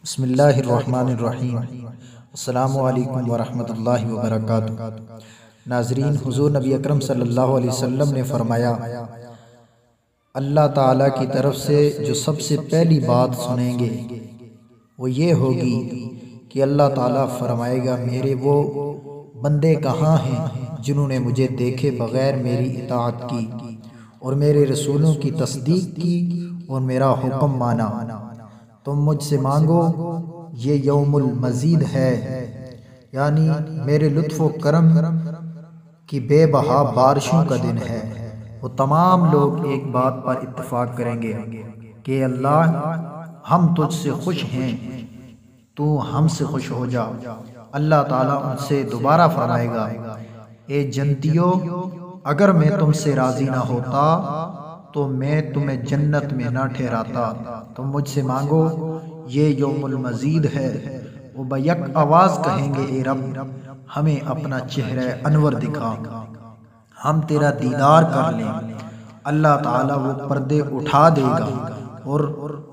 بسم اللہ الرحمن الرحیم۔ السلام علیکم ورحمۃ اللہ وبرکاتہ۔ ناظرین، حضور نبی اکرم صلی اللہ علیہ وسلم نے فرمایا، اللہ تعالیٰ کی طرف سے جو سب سے پہلی بات سنیں گے وہ یہ ہوگی کہ اللہ تعالیٰ فرمائے گا، میرے وہ بندے کہاں ہیں جنہوں نے مجھے دیکھے بغیر میری اطاعت کی اور میرے رسولوں کی تصدیق کی اور میرا حکم مانا۔ تم مجھ سے مانگو، یہ یوم المزید ہے، یعنی میرے لطف و کرم کی بے بہا بارشوں کا دن ہے۔ وہ تمام لوگ ایک بات پر اتفاق کریں گے کہ اللہ، ہم تجھ سے خوش ہیں، تو ہم سے خوش ہو جا۔ اللہ تعالیٰ ان سے دوبارہ فرمائے گا، اے جنتیو، اگر میں تم سے راضی نہ ہوتا تو میں تمہیں جنت میں نہ ٹھہراتا۔ تم مجھ سے مانگو، یہ یوم المزید ہے۔ وہ بیک آواز کہیں گے، اے رب، ہمیں اپنا چہرہ انور دکھا، ہم تیرا دیدار کر لیں۔ اللہ تعالیٰ وہ پردے اٹھا دے گا اور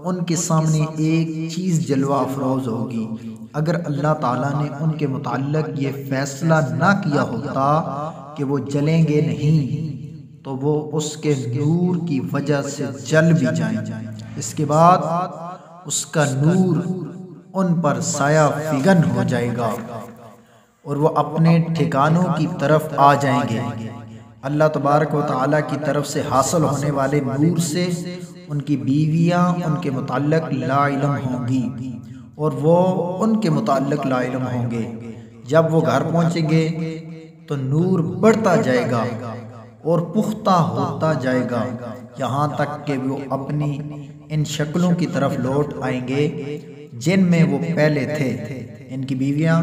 ان کے سامنے ایک چیز جلوہ افروز ہوگی۔ اگر اللہ تعالیٰ نے ان کے متعلق یہ فیصلہ نہ کیا ہوتا کہ وہ جلیں گے نہیں، تو وہ اس کے نور کی وجہ سے جل بھی جائیں۔ اس کے بعد اس کا نور ان پر سایہ فگن ہو جائے گا اور وہ اپنے ٹھکانوں کی طرف آ جائیں گے۔ اللہ تبارک و تعالیٰ کی طرف سے حاصل ہونے والے نور سے ان کی بیویاں ان کے متعلق لا علم ہوں گی اور وہ ان کے متعلق لا علم ہوں گے۔ جب وہ گھر پہنچیں گے تو نور بڑھتا جائے گا اور پختہ ہوتا جائے گا، یہاں تک کہ وہ اپنی ان شکلوں کی طرف لوٹ آئیں گے جن میں وہ پہلے تھے۔ ان کی بیویاں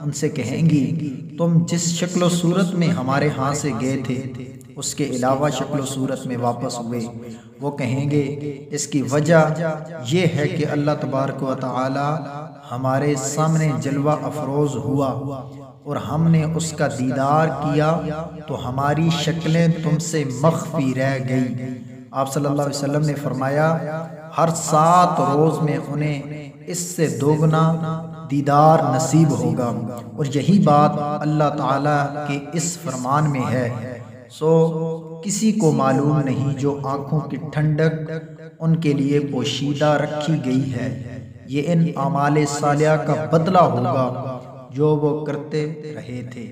ان سے کہیں گی، تم جس شکل و صورت میں ہمارے ہاں سے گئے تھے اس کے علاوہ شکل و صورت میں واپس ہوئے۔ وہ کہیں گے، اس کی وجہ یہ ہے کہ اللہ تبارک و تعالی ہمارے سامنے جلوہ افروز ہوا اور ہم نے اس کا دیدار کیا تو ہماری شکلیں تم سے مخفی رہ گئی۔ آپ صلی اللہ علیہ وسلم نے فرمایا، ہر 7 روز میں انہیں اس سے دوگنا دیدار نصیب ہوگا، اور یہی بات اللہ تعالیٰ کے اس فرمان میں ہے۔ سو کسی کو معلوم نہیں جو آنکھوں کی ٹھنڈک ان کے لیے پوشیدہ رکھی گئی ہے۔ یہ ان اعمال صالحہ کا بدلہ ہوگا جو وہ کرتے رہے تھے۔